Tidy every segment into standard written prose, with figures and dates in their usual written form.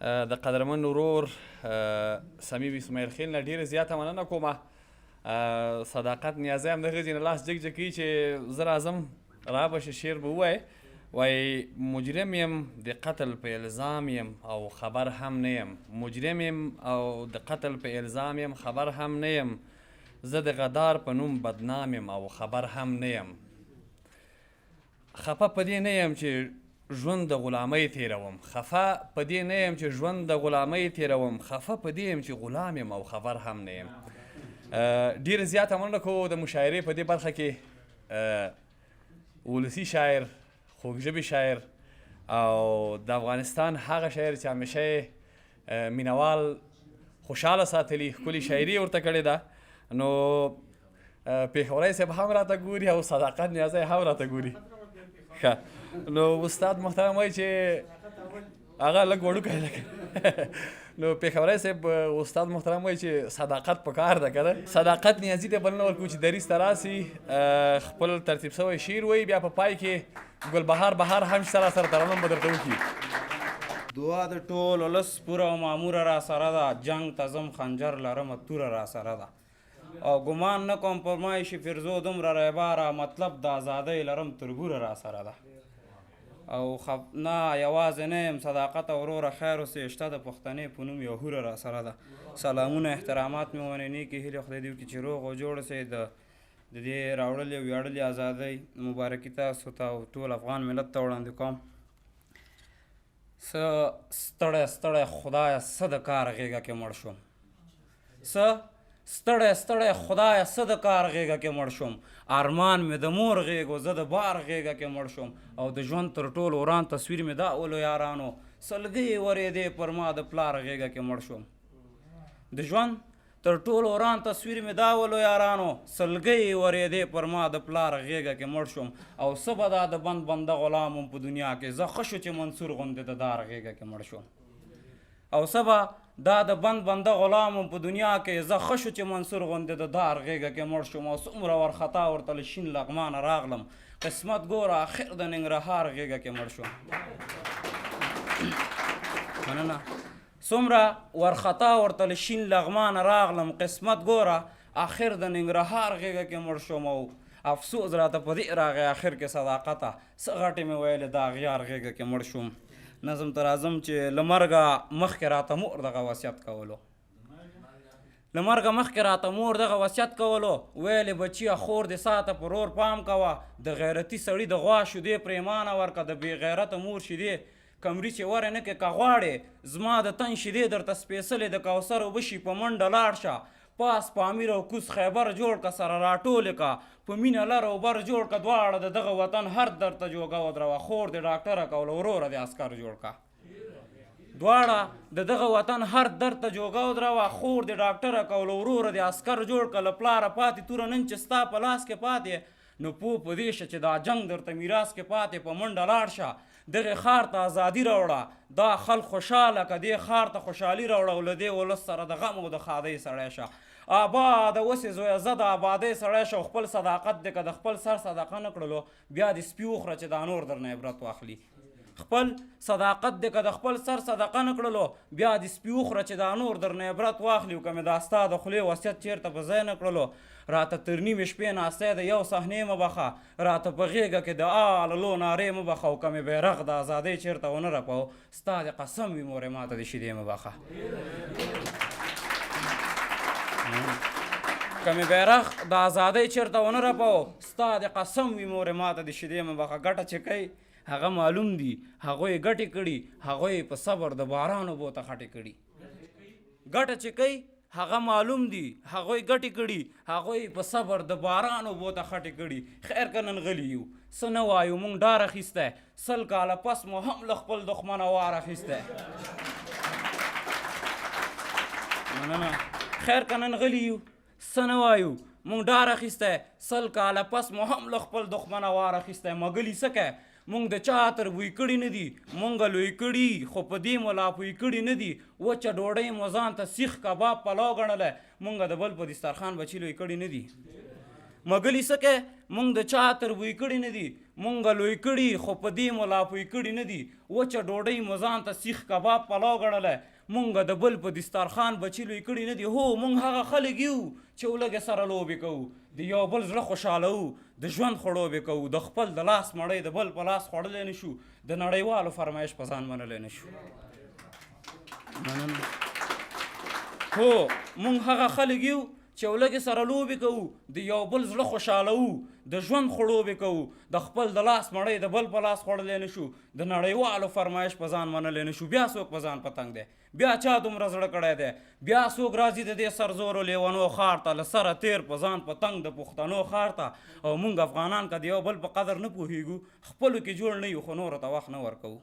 د قدرمن ورور سمیع اسماعیل خیل نه ډېره زیاته مننه کومه. صداقت نیازی هم دغه ځینې لاس جګ جګ کوي چې زه راځم رابشه شعر به ووایه. وایي مجرم یم د قتل په الزام یم او خبر هم نه یم. مجرم یم او د قتل په الزام یم خبر هم نه یم. زه د غدار په نوم بدنام یم او خبر هم نه یم. خفه په دې نه یم چې ژوند د غلامۍ تیروم. خفه په دې نه یم چې ژوند د غلامۍ تیروم. خفه په دې یم چې غلام یم او خبر هم نه یم. ډېره زیاته مننه کوو د مشاعرې په دې برخه کې ولسي شاعر، خوږژبي شاعر او د افغانستان هغه شاعر چې همیشه یې مینوال خوشحاله ساتلي، ښکلې شاعري ورته کړې ده. نو پېښوری صاحب هم راته ګوري او صداقت نیازی هم راته ګوري. ښه نو استاد محترم وایي چې هغه لږ وړوکی ده. نو پېښوری صاحب استاد محترم وایي چې صداقت په کار ده که نه. صداقت نیازي ته بلنه ورکوو چې دریځ ته راسي، خپل ترتیب سوی شعر وایي، بیا په پای کې ګلبهار بهار هم سره ترنم به درته وکړي. دعا د ټول ولس پوره او ماموره را سره ده. جنګ ته ځم خنجر لرمه توره را سره ده. او ګمان نه کوم پر ما شي فرزو دومره ریباره، مطلب د ازادۍ لرم تربوره را سره ده. او نه یوازې نه یم، صداقت او وروره خیر اوسې شته د پښتنې په نوم یو هوره را سره ده. سلامونه احترامات مې ونې نیکې هیلې خدای دې وکړي چې روغ او جوړ اوسئ. د دې راوړلې او ویاړلې ازادۍ مبارکي تاسو ته او ټول افغان ملت ته وړاندې کوم. څه ستړی ستړی خدایه څه د کار غېږه کې مړ شوم. څه ستړی ستړی خدایه څه د کار غېږه کې مړ شوم. ارمان مې د مور غېږو زه د بار غېږه کې مړ شوم. او د ژوند تر ټولو وران تصویر مې دا ولو یارانو، سلګۍ ورېدې پر ما د پلار غېږه کې مړ شوم. د ژوند تر ټولو وران تصویر مې دا ولو یارانو، سلګۍ ورېدې پر ما د پلار غېږه کې مړ شوم. او څه به دا د بند بنده غلام وم په دنیا کې، زه ښه شو چې منصور غوندې د دار غېږه کې مړ شوم. او څه به دا د بند بنده غلام وم په دنیا کې، زه ښه شو چې منصور غوندې د دار غېږه کې مړ شوم. او څومره وارخطا ورته له شین لغمانه راغلم، قسمت ګوره آخر د ننګرهار غېږه کې مړ شوم. مننه. څومره وارخطا ورته له شین لغمانه راغلم، قسمت ګوره آخر د ننګرهار غېږه کې مړ شوم. او افسوس راته په دې راغی آخر کې صداقته، څه غټې مې ویلې د اغیار غېږه کې مړ شوم. نظم ته راځم چې له مرګه مخکې راته مور دغه وصیت کولو. له مرګه مخکې راته مور دغه وصیت کولو، ویلې بچیه خور دې ساته پر ورور پام کوه. د غیرتي سړي د غوا شیدې پرېمانه ورکه، د بې غیرته مور شیدې کمري چې ورې نه کې که غواړې. زما د تن شیدې درته سپېڅلې د کوثر اوبه شي، په منډه لاړ شه. پاس پامیر او کوز خیبر جوړ که سره راټولې که، په مینه لر او بر جوړ که دواړه د دغه وطن هر درته جوګه ودروه. خور دې ډاکټره که او له وروره دې عسکر جوړ که. دواړه د دغه وطن هر درد ته جوګه ودروه. خور دې ډاکټره که او له وروره دې عسکر جوړ که. له پلاره پاتې توره نن چې ستا په لاس کې پاتې، نو پوه په دې شه چې دا جنګ درته میراث کې پاتې. په منډه لاړ شه دغې ښار ته ازادي راوړه. دا خلک خوشحاله که دې ښار ته خوشحالي راوړه. او له دې ولس سره د غم او د ښادۍ سړی شه. آباد اوسې زویه زه د آبادۍ سړی شه. خپل صداقت دې که د خپل سر صدقه نه کړلو، بیا دې سپي وخوره چې دا نور درنه عبرت واخلي. خپل صداقت دې که د خپل سر صدقه نه کړلو، بیا دې سپي وخوره چې دا نور درنه عبرت واخلي. که مې دا ستا د خولې وصیت چېرته په ځای نه کړلو، راته تر نیمې شپې ناستی د یو صحنې مه بخه. راته په غېږه کې د آللو نارې مه بخه. او که مې بیرغ د ازادۍ چېرته ونه رپو، ستا د قسم وي مورې ماته د شیدې مه بخه. که مې بیرغ د ازادۍ چېرته ونه رپو، ستا د قسم وي مورې ماته د شیدې مه بخه. ګټه چې کوي هغه معلوم دي، هغوی ګټې کړي، هغوی په صبر د باران اوبو ته خټې کړي. ګټه چې کوي هغه معلوم دي، هغوی ګټې کړي، هغوی په صبر د باران اوبو ته خټې کړي. خیر که نن غلي یو، څه نه وایو موږ ډار اخیستی. 100 کاله پس مو هم له خپل دښمنه وار اخیستی. مننه. خیر که نن غلي یو، څه نه وایو موږ ډار اخیستی. 100 کاله پس مو هم له خپل دښمنه وار اخیستی. مګلي څه کوي، مونږ د چا تر بوی کړي نه دي. مونږ لوی کړي خو په دې مو لا پوی کړي نه دي. وچه ډوډۍ مو ځان ته سیخ کباب پلو ګڼلی، مونږ د بل په دسترخوان بچي لوی کړي نه دي. مګلي څه کوي مونږ د چا تربوی کړي نه دي مونږ لوی کړي خو په دې ملافوی کړي نه دي وچه ډوډۍ مو ځان ته سیخ کباب پلاو ګڼلی مونږ د بل په دسترخوان بچي لوی کړي نه دي هو مونږ هغه خلک یو چې ولږې سره لوبې کوو د یو بل زړه خوشحالوو د ژوند خړوبې کوو د خپل د لاس مړۍ د بل په لاس خوړلی نه شو د نړیوالو فرمایش په ځان منلی نه شو هو مونږ هغه خلک یو چې ولږې سره لوبې کوو د یو بل زړه خوشحالوو د ژوند خړوبې کوو د خپل د لاس مړۍ د بل په لاس خوړلی نه شو د نړیوالو فرمایش په ځان منلی نه شو بیا څوک په ځان پتنګ دی بیا چا دومره زړه کړی دی بیا څوک راځي د دې سرزورو لیونو ښار ته له سره تیر په ځان پتنګ د پښتنو ښار ته او مونږ افغانان که د یو بل په قدر نه پوهېږو خپلو کې جوړ نه یو خو نورو ته وخت نه ورکوو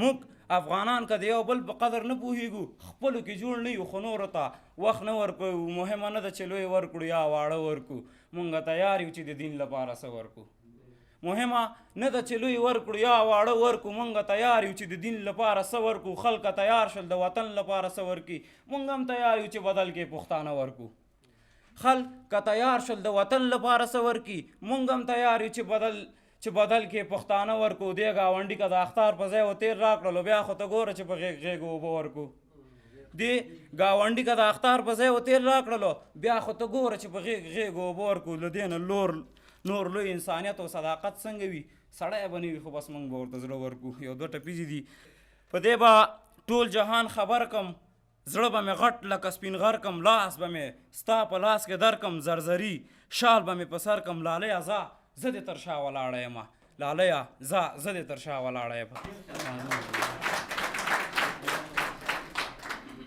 موږ افغانان که د یو بل په قدر نه پوهېږو خپلو کې جوړ نه یو خو نورو ته وخت نه ورکوو مهمه نه ده چې لوی ورکړو یا واړه ورکړو مونږ تیار یو چې د دین لپاره څه ورکړو مهمه نه ده چې لوی ورکړو یا واړه ورکړو مونږ تیار یو چې د دین لپاره څه ورکړو خلکه تیار شول د وطن لپاره څه ورکړي مونږ هم تیار یو چې بدل کې پښتانه ورکړو خلک تیار شول د وطن لپاره څه ورکړي مونږ هم تیار یو چې بدل کې پښتانه ورکو دی ګاونډي که د اختار په ځای و تیر راکړلو بیا خو ته ګوره چې په غېږ غېږ اوبه ورکو دې ګاونډي که د اختار په ځای و تیر راکړلو بیا خو ته ګوره چې په غېږ غېږ اوبه ورکو له دې نه نور لوی انسانیت او صداقت څنګه وي سړی به نه وي خو بس موږ به ورته زړه ورکو یو دوه ټپیزې دي په دې به ټول جهان خبر کم زړه به مې غټ لکه سپین غر کم لاس به مې ستا په لاس کې درکم زرزري شال به مې په سر کم لالیه زه دې تر شا ولاړه یم لالیه زه دې تر شا ولاړه یم